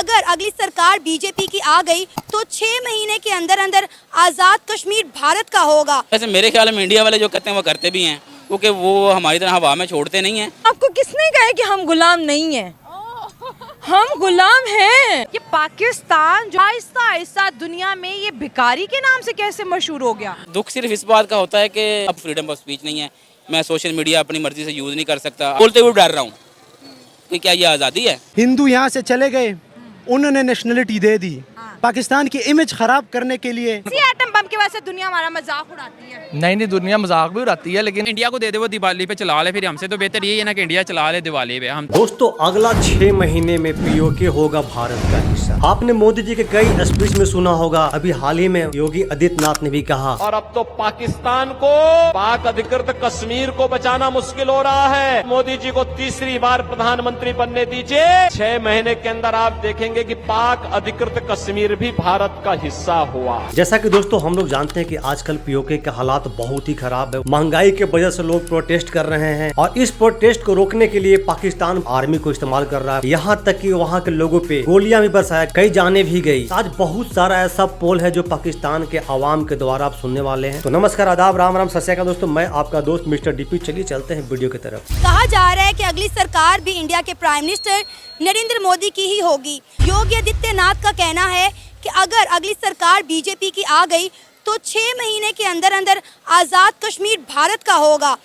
अगर अगली सरकार बीजेपी की आ गई तो 6 महीने के अंदर अंदर आज़ाद कश्मीर भारत का होगा। वैसे मेरे ख्याल में इंडिया वाले जो कहते हैं वो करते भी हैं, क्योंकि वो हमारी तरह हवा में छोड़ते नहीं हैं। आपको किसने कहा है कि हम गुलाम नहीं हैं? हम गुलाम हैं। ये पाकिस्तान जो आहिस्ता आहिस्ता दुनिया में ये भिखारी के नाम से कैसे मशहूर हो गया? दुख सिर्फ इस बात का होता है कि अब फ्रीडम ऑफ स्पीच नहीं है, मैं सोशल मीडिया अपनी मर्जी से यूज़ नहीं कर सकता। बोलते हुए डर रहा हूँ कि क्या ये आज़ादी है? हिंदू यहाँ से चले गए, उन्होंने नेशनलिटी दे दी पाकिस्तान की इमेज खराब करने के लिए। इसी एटम बम की वजह से दुनिया हमारा मजाक उड़ाती है। नहीं, दुनिया मजाक भी उड़ाती है, लेकिन इंडिया को दे दे वो दिवाली पे चला ले, फिर हमसे तो बेहतर यही है ना कि इंडिया चला ले दिवाली पे। हम दोस्तों अगला 6 महीने में पीओके होगा भारत का हिस्सा। आपने मोदी जी के कई स्पीच में सुना होगा, अभी हाल ही में योगी आदित्यनाथ ने भी कहा। और अब तो पाकिस्तान को पाक अधिकृत कश्मीर को बचाना मुश्किल हो रहा है। मोदी जी को तीसरी बार प्रधानमंत्री बनने दीजिए, 6 महीने के अंदर आप देखेंगे कि पाक अधिकृत कश्मीर भी भारत का हिस्सा हुआ। जैसा कि दोस्तों हम लोग जानते हैं कि आजकल पीओके के हालात बहुत ही खराब है। महंगाई के वजह से लोग प्रोटेस्ट कर रहे हैं और इस प्रोटेस्ट को रोकने के लिए पाकिस्तान आर्मी को इस्तेमाल कर रहा है। यहाँ तक कि वहाँ के लोगों पे गोलियां भी बरसाया, कई जाने भी गई। आज बहुत सारा ऐसा पोल है जो पाकिस्तान के अवाम के द्वारा आप सुनने वाले हैं। तो नमस्कार, आदाब, राम राम, सत श्री अकाल दोस्तों, मैं आपका दोस्त मिस्टर डीपी। चलिए चलते हैं वीडियो की तरफ। कहा जा रहा है कि अगली सरकार भी इंडिया के प्राइम मिनिस्टर नरेंद्र मोदी की ही होगी। योगी आदित्यनाथ का कहना है कि अगर अगली सरकार बीजेपी की आ गई तो 6 महीने के अंदर अंदर आज़ाद कश्मीर भारत का होगा।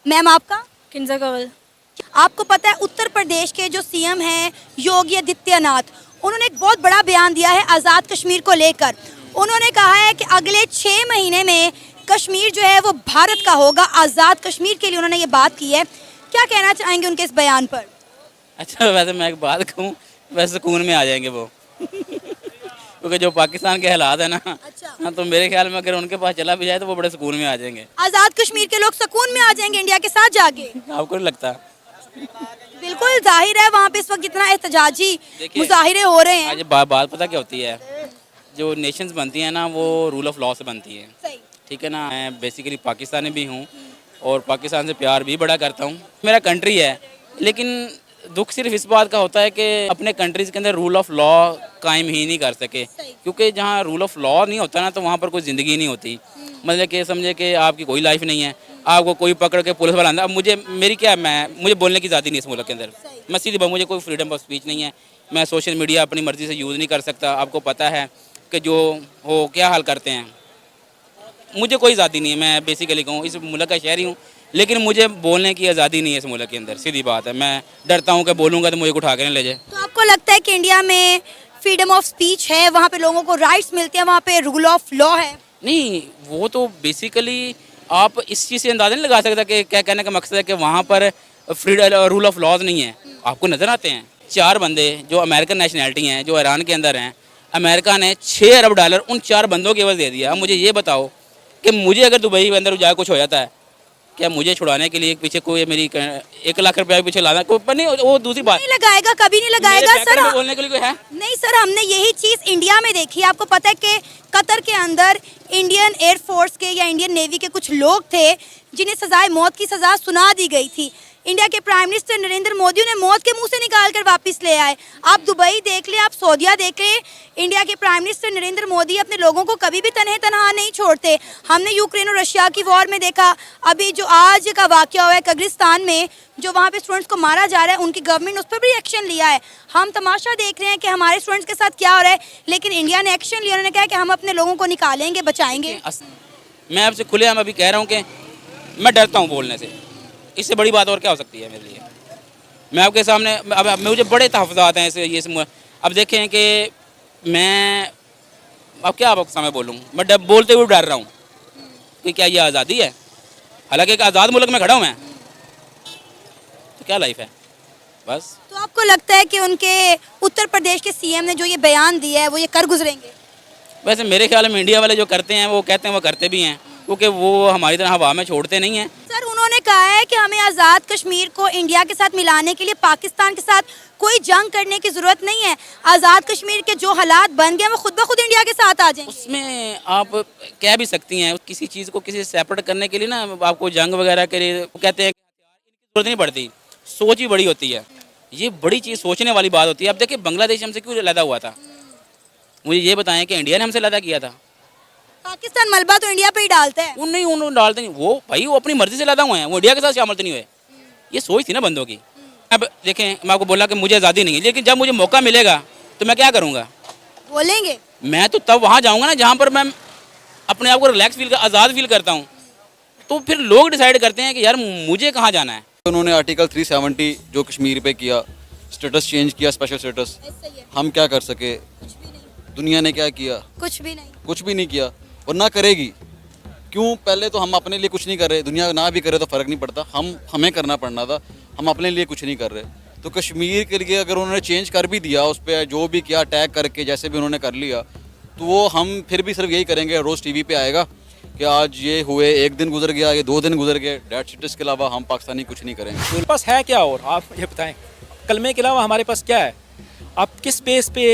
मैम आपका? किंजा कंवल। आपको पता है उत्तर प्रदेश के जो सीएम हैं योगी आदित्यनाथ, उन्होंने एक बहुत बड़ा बयान दिया है आज़ाद कश्मीर को लेकर। उन्होंने कहा है कि अगले 6 महीने में कश्मीर जो है वो भारत का होगा। आज़ाद कश्मीर के लिए उन्होंने ये बात की है। क्या कहना चाहेंगे उनके इस बयान पर? अच्छा, वैसे मैं एक बात कहूँ, वैसे सुकून में आ जाएंगे वो क्योंकि जो पाकिस्तान के हालात है ना, हाँ, तो मेरे ख्याल में अगर उनके पास चला भी जाए तो वो बड़े सुकून में आ जाएंगे। आज़ाद कश्मीर के लोग सुकून में आ जाएंगे इंडिया के साथ जाके? आपको नहीं लगता? बिल्कुल जाहिर है, वहाँ पे इस वक्त जितना एहतजाजी मुजाहिरे हो रहे हैं। आज बात पता क्या होती है, जो नेशंस बनती हैं ना वो रूल ऑफ लॉ से बनती है, ठीक है ना। मैं बेसिकली पाकिस्तानी भी हूँ और पाकिस्तान से प्यार भी बड़ा करता हूँ, मेरा कंट्री है। लेकिन दुख सिर्फ इस बात का होता है कि अपने कंट्रीज़ के अंदर रूल ऑफ लॉ कायम ही नहीं कर सके, क्योंकि जहाँ रूल ऑफ लॉ नहीं होता ना तो वहाँ पर कोई ज़िंदगी नहीं होती। मतलब कि समझे कि आपकी कोई लाइफ नहीं है, आपको कोई पकड़ के पुलिस वाला अंदर। अब मुझे बोलने की आज़ादी नहीं इस मुल्क के अंदर। मैं सीधी बात, मुझे कोई फ्रीडम ऑफ स्पीच नहीं है, मैं सोशल मीडिया अपनी मर्ज़ी से यूज़ नहीं कर सकता। आपको पता है कि जो हो क्या हाल करते हैं, मुझे कोई आज़ादी नहीं है। मैं बेसिकली कहूँ इस मुल्क का शहरी हूँ, लेकिन मुझे बोलने की आज़ादी नहीं है इस मुल्क के अंदर, सीधी बात है। मैं डरता हूँ कि बोलूँगा तो मुझे उठा के नहीं ले जाए। तो आपको लगता है कि इंडिया में फ्रीडम ऑफ स्पीच है, वहाँ पे लोगों को राइट्स मिलते हैं, वहाँ पे रूल ऑफ लॉ है? नहीं, वो तो बेसिकली आप इस चीज़ से अंदाज़ा नहीं लगा सकता कि क्या कहने का मकसद है कि वहाँ पर फ्रीडम रूल ऑफ लॉज नहीं है। आपको नज़र आते हैं 4 बंदे जो अमेरिकन नेशनैलिटी हैं, जो ईरान के अंदर हैं, अमेरिका ने $6 अरब उन 4 बंदों के एवज दे दिया। अब मुझे ये बताओ कि मुझे अगर दुबई के अंदर जाए कुछ हो जाता है, क्या मुझे छुड़ाने के लिए पीछे कोई मेरी 1 लाख रुपया पीछे लाना कोई पर नहीं, वो दूसरी बात। नहीं लगाएगा, कभी नहीं लगाएगा सर। बोलने के लिए कोई है नहीं सर, हमने यही चीज़ इंडिया में देखी है। आपको पता है कि कतर के अंदर इंडियन एयरफोर्स के या इंडियन नेवी के कुछ लोग थे जिन्हें सजाए मौत की सज़ा सुना दी गई थी। इंडिया के प्राइम मिनिस्टर नरेंद्र मोदी उन्हें मौत के मुंह से निकाल कर वापस ले आए। आप दुबई देख ले, आप सऊदीया देख ले, इंडिया के प्राइम मिनिस्टर नरेंद्र मोदी अपने लोगों को कभी भी तनहा नहीं छोड़ते। हमने यूक्रेन और रशिया की वॉर में देखा, अभी जो आज का वाक़या हुआ है कज़ाकिस्तान में, जो वहाँ पे स्टूडेंट्स को मारा जा रहा है, उनकी गवर्नमेंट उस पर भी एक्शन लिया है। हम तमाशा देख रहे हैं कि हमारे स्टूडेंट्स के साथ क्या हो रहा है, लेकिन इंडिया ने एक्शन लिया। उन्होंने कहा कि हम अपने लोगों को निकालेंगे, बचाएंगे। मैं आपसे खुलेआम अभी कह रहा हूँ कि मैं डरता हूँ बोलने से, इससे बड़ी बात और क्या हो सकती है मेरे लिए। मैं आपके सामने अब मुझे बड़े तहफ़्फ़ुज़ात हैं ये अब देखें कि मैं अब क्या आपके सामने बोलूँ, मैं बोलते हुए डर रहा हूँ कि क्या ये आज़ादी है। हालांकि एक आज़ाद मुल्क में खड़ा हूँ मैं, तो क्या लाइफ है बस। तो आपको लगता है कि उनके उत्तर प्रदेश के सीएम ने जो ये बयान दिया है वो ये कर गुजरेंगे? वैसे मेरे ख्याल में इंडिया वाले जो करते हैं वो कहते हैं वो करते भी हैं, क्योंकि वो हमारी तरह हवा में छोड़ते नहीं हैं। सर उन्होंने कहा है कि हमें आज़ाद कश्मीर को इंडिया के साथ मिलाने के लिए पाकिस्तान के साथ कोई जंग करने की ज़रूरत नहीं है। आज़ाद कश्मीर के जो हालात बन गए वो खुद ब खुद इंडिया के साथ आ जाएंगे। उसमें आप कह भी सकती हैं, किसी चीज़ को किसी से सेपरेट करने के लिए ना आपको जंग वगैरह के लिए कहते हैं कि जरूरत नहीं पड़ती, सोच ही बड़ी होती है। ये बड़ी चीज़ सोचने वाली बात होती है। अब देखिए बांग्लादेश हमसे क्यों लदा हुआ था, मुझे ये बताएं कि इंडिया ने हमसे लदा किया था। पाकिस्तान मलबा तो इंडिया पे ही डालता है। उन डालते नहीं, वो भाई वो अपनी मर्जी से लदा हुए हैं, वो इंडिया के साथ शामिल तो नहीं हुए। ये सोच थी ना बंदों की। अब देखें, मैं आपको बोला कि मुझे आज़ादी नहीं है, लेकिन जब मुझे मौका मिलेगा तो मैं क्या करूँगा? बोलेंगे मैं तो तब वहाँ जाऊँगा ना जहाँ पर मैं अपने आप को रिलैक्स फील आज़ाद फील करता हूँ। तो फिर लोग डिसाइड करते हैं कि यार मुझे कहाँ जाना है। उन्होंने आर्टिकल 370 जो कश्मीर पे किया, स्टेटस चेंज किया, स्पेशल स्टेटस, हम क्या कर सके? दुनिया ने क्या किया? कुछ भी नहीं। कुछ भी नहीं किया और ना करेगी। क्यों? पहले तो हम अपने लिए कुछ नहीं कर रहे, दुनिया ना भी करे तो फ़र्क नहीं पड़ता, हमें करना पड़ना था, हम अपने लिए कुछ नहीं कर रहे। तो कश्मीर के लिए अगर उन्होंने चेंज कर भी दिया, उस पर जो भी किया अटैक करके जैसे भी उन्होंने कर लिया, तो वो हम फिर भी सिर्फ यही करेंगे, रोज़ टीवी पे आएगा कि आज ये हुए, एक दिन गुजर गया, ये 2 दिन गुजर गए, डेट शीट के अलावा हम पाकिस्तानी कुछ नहीं करेंगे। मेरे पास है क्या और आप ये बताएं, कलमे के अलावा हमारे पास क्या है? आप किस बेस पे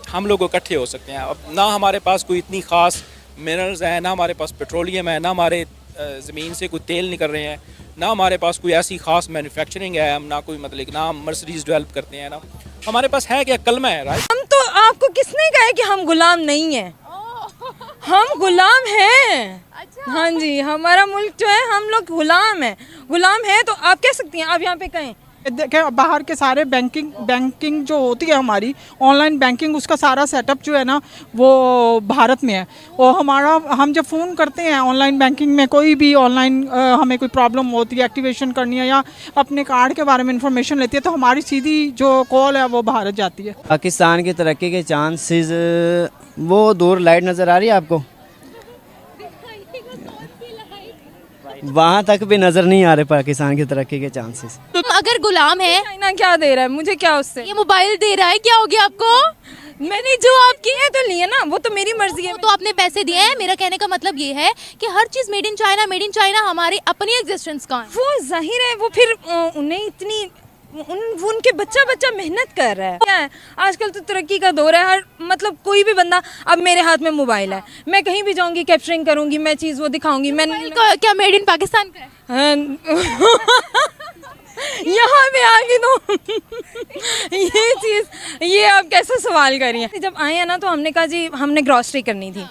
हम लोग इकट्ठे हो सकते हैं? अब ना हमारे पास कोई इतनी ख़ास मिनरल्स हैं, ना हमारे पास पेट्रोलियम है, ना हमारे ज़मीन से कोई तेल निकल रहे हैं, ना हमारे पास कोई ऐसी ख़ास मैन्युफैक्चरिंग है, हम ना कोई मतलब ना हम मर्सिडीज़ डेवलप करते हैं, ना हमारे पास है क्या? कलमा है, राइट? हम तो आपको किसने कहा है कि हम गुलाम नहीं हैं? हम गुलाम हैं। हाँ जी, हमारा मुल्क जो है, हम लोग गुलाम हैं। तो आप कह सकती हैं, आप यहाँ पे कहें देखें बाहर के सारे बैंकिंग जो होती है हमारी ऑनलाइन बैंकिंग, उसका सारा सेटअप जो है ना वो भारत में है। और हम जब फ़ोन करते हैं ऑनलाइन बैंकिंग में, कोई भी ऑनलाइन हमें कोई प्रॉब्लम होती है, एक्टिवेशन करनी है या अपने कार्ड के बारे में इंफॉर्मेशन लेती है, तो हमारी सीधी जो कॉल है वो भारत जाती है। पाकिस्तान की तरक्की के चांसेस, वो दूर लाइट नज़र आ रही है आपको? वहाँ तक भी नज़र नहीं आ रहे पाकिस्तान की तरक्की के चांसेस। अगर गुलाम है, चाइना क्या दे रहा है मुझे, क्या उससे? ये मोबाइल दे रहा है, क्या हो गया आपको? मैंने जो आप किए तो लिए ना, वो तो मेरी मर्जी है। तो आपने पैसे दिए हैं। मेरा कहने का मतलब ये है कि हर चीज़ मेड इन चाइना हमारी अपनी एग्जिस्टेंस का है। वो जाहिर है, वो फिर उन्हें इतनी वो उनके बच्चा मेहनत कर रहा है। क्या है, आजकल तो तरक्की का दौर है, हर मतलब कोई भी बंदा, अब मेरे हाथ में मोबाइल है, मैं कहीं भी जाऊंगी कैप्चरिंग करूंगी, मैं चीज़ वो दिखाऊंगी। मैं क्या मेड इन पाकिस्तान का है? यहाँ पे आ गई तो ये चीज़, ये आप कैसे सवाल करिए? जब आए हैं ना तो हमने कहा जी हमने ग्रॉसरी करनी थी,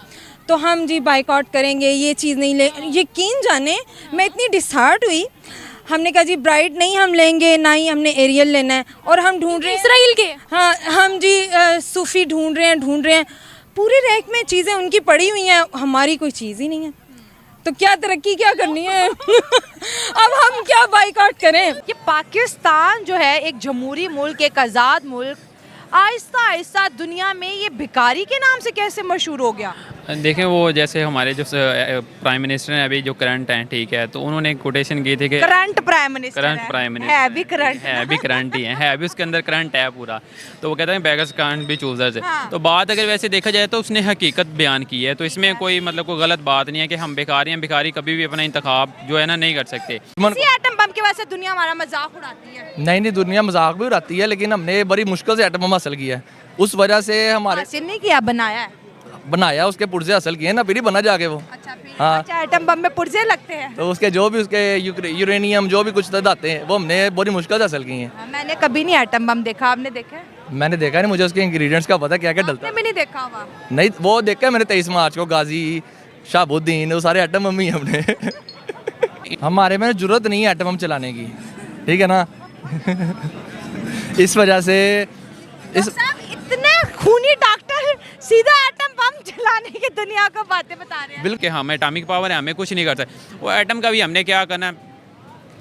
तो हम जी बाइकआउट करेंगे, ये चीज़ नहीं ले। यकीन जाने मैं इतनी डिसहार्ट हुई, हमने कहा जी ब्राइट नहीं हम लेंगे, ना ही हमने एरियल लेना है। और हम ढूंढ रहे हैं इसराइल के, हाँ हम जी सूफी ढूंढ रहे हैं, पूरे रैक में चीज़ें उनकी पड़ी हुई हैं, हमारी कोई चीज़ ही नहीं है। तो क्या तरक्की क्या करनी है? अब हम क्या बाइकआउट करें? ये पाकिस्तान जो है एक जमहूरी मुल्क, एक आज़ाद मुल्क, आहिस्ता आहिस्ता दुनिया में ये भिखारी के नाम से कैसे मशहूर हो गया? देखें, वो जैसे हमारे जो प्राइम मिनिस्टर हैं अभी जो करंट हैं, ठीक है, तो उन्होंने कोटेशन की थी कि करंट प्राइम मिनिस्टर है भी करंट ही है अभी उसके अंदर करंट है पूरा। तो वो कहते हैं बेगर्स कांट बी चूजर्स। तो बात अगर वैसे देखा जाए तो उसने हकीकत बयान की है, तो इसमें कोई मतलब कोई गलत बात नहीं है कि हम भिखारी हैं। भिखारी कभी भी अपना इंतखाब जो है ना नहीं कर सकते। एटम बम की वजह से दुनिया हमारा मजाक उड़ाती है। नहीं, दुनिया मजाक भी उड़ाती है, लेकिन हमने बड़ी मुश्किल से एटम बम हासिल किया है। उस वजह से हमारे हासिल नहीं किया, बनाया उसके पुर्जे हासिल किए ना, फिर ही बना जाके वो। हाँ, अच्छा एटम बम में पुर्जे लगते हैं, तो उसके जो भी उसके यूरेनियम जो भी कुछ तदाते हैं वो हमने बड़ी मुश्किल से हासिल किए हैं। मैंने कभी नहीं एटम बम देखा, आपने देखा है? मैंने देखा नहीं, मुझे उसके इंग्रेडिएंट्स का पता क्या क्या डलता है। भी नहीं देखा हुआ? नहीं, वो देखा है मैंने 23 मार्च को, गाजी शाहबुद्दीन, वो सारे एटम बम ही हमने हमारे में जरूरत नहीं है एटम बम चलाने की, ठीक है ना इस वजह से इतने खूनी डॉक्टर सीधा एटम बम चलाने की दुनिया को बातें बता रहे हैं। बिल्कुल, हमें एटॉमिक पावर है, हमें कुछ नहीं कर सकते। वो एटम का भी हमने क्या करना है,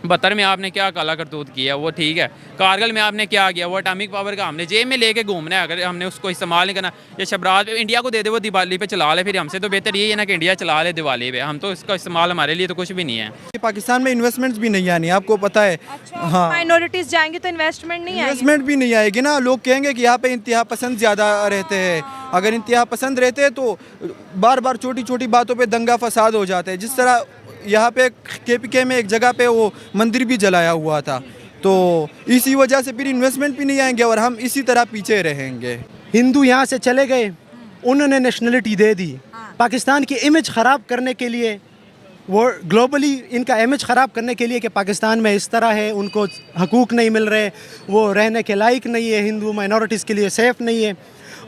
72 में आपने क्या काला करतूत किया वो ठीक है, कारगिल में आपने क्या किया, वो एटॉमिक पावर का हमने जेब में लेके घूमना है, अगर हमने उसको इस्तेमाल नहीं करना। ये शबरात इंडिया को दे दे, वो दिवाली पे चला ले, फिर हमसे तो बेहतर यही है ना कि इंडिया चला ले दिवाली पे, हम तो इसका इस्तेमाल हमारे लिए तो कुछ भी नहीं है। पाकिस्तान में इन्वेस्टमेंट्स भी नहीं आनी, आपको पता है। हाँ, माइनॉरिटीज जाएंगे तो इन्वेस्टमेंट नहीं आएगी। इन्वेस्टमेंट भी नहीं आएगी ना, लोग कहेंगे कि यहाँ पे इंतहा पसंद ज़्यादा रहते हैं। अगर इंतहा पसंद रहते हैं तो बार बार छोटी छोटी बातों पे दंगा फसाद हो जाता है। जिस तरह यहाँ पे KPK में एक जगह पे वो मंदिर भी जलाया हुआ था, तो इसी वजह से फिर इन्वेस्टमेंट भी नहीं आएंगे और हम इसी तरह पीछे रहेंगे। हिंदू यहाँ से चले गए, उन्होंने नेशनलिटी दे दी, पाकिस्तान की इमेज ख़राब करने के लिए वो ग्लोबली इनका इमेज ख़राब करने के लिए कि पाकिस्तान में इस तरह है, उनको हकूक़ नहीं मिल रहे, वो रहने के लायक नहीं है, हिंदू माइनॉरिटीज़ के लिए सेफ़ नहीं है,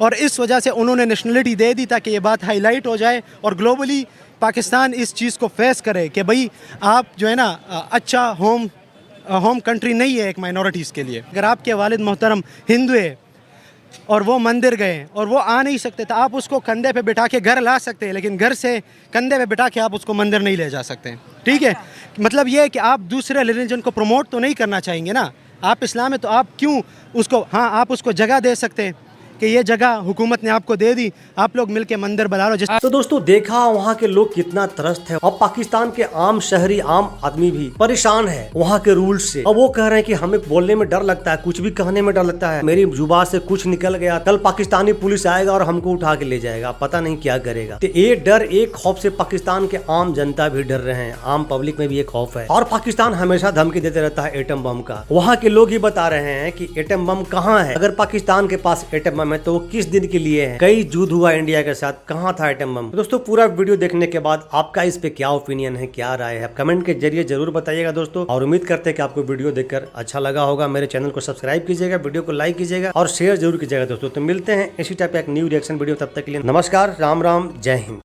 और इस वजह से उन्होंने नेशनलिटी दे दी ताकि ये बात हाईलाइट हो जाए और ग्लोबली पाकिस्तान इस चीज़ को फेस करे कि भाई आप जो है ना अच्छा होम कंट्री नहीं है एक माइनॉरिटीज़ के लिए। अगर आपके वालिद मोहतरम हिंदू है और वो मंदिर गए और वो आ नहीं सकते तो आप उसको कंधे पे बिठा के घर ला सकते हैं, लेकिन घर से कंधे पे बिठा के आप उसको मंदिर नहीं ले जा सकते। ठीक है, मतलब ये है कि आप दूसरे रिलीजन को प्रमोट तो नहीं करना चाहेंगे ना, आप इस्लाम है तो आप क्यों उसको, हाँ आप उसको जगह दे सकते हैं कि ये जगह हुकूमत ने आपको दे दी, आप लोग मिलके मंदिर बना लो। तो दोस्तों देखा वहाँ के लोग कितना त्रस्त है, और पाकिस्तान के आम शहरी आम आदमी भी परेशान है वहाँ के रूल्स से। अब वो कह रहे हैं कि हमें बोलने में डर लगता है, कुछ भी कहने में डर लगता है, मेरी जुबान से कुछ निकल गया कल पाकिस्तानी पुलिस आएगा और हमको उठा के ले जाएगा, पता नहीं क्या करेगा। तो ये डर, एक खौफ से पाकिस्तान के आम जनता भी डर रहे हैं, आम पब्लिक में भी एक खौफ है। और पाकिस्तान हमेशा धमकी देते रहता है एटम बम का। वहाँ के लोग ही बता रहे हैं कि एटम बम कहाँ है, अगर पाकिस्तान के पास एटम बम है तो किस दिन के लिए है, कई युद्ध हुआ इंडिया के साथ, कहाँ था एटम बम। दोस्तों पूरा वीडियो देखने के बाद आपका इस पे क्या ओपिनियन है, क्या राय है, कमेंट के जरिए जरूर बताइएगा दोस्तों। और उम्मीद करते हैं कि आपको वीडियो देखकर अच्छा लगा होगा। मेरे चैनल को सब्सक्राइब कीजिएगा, वीडियो को लाइक कीजिएगा और शेयर जरूर कीजिएगा दोस्तों। तो मिलते हैं इसी टाइप का एक न्यू रिएक्शन वीडियो, तब तक के लिए नमस्कार, राम राम, जय हिंद।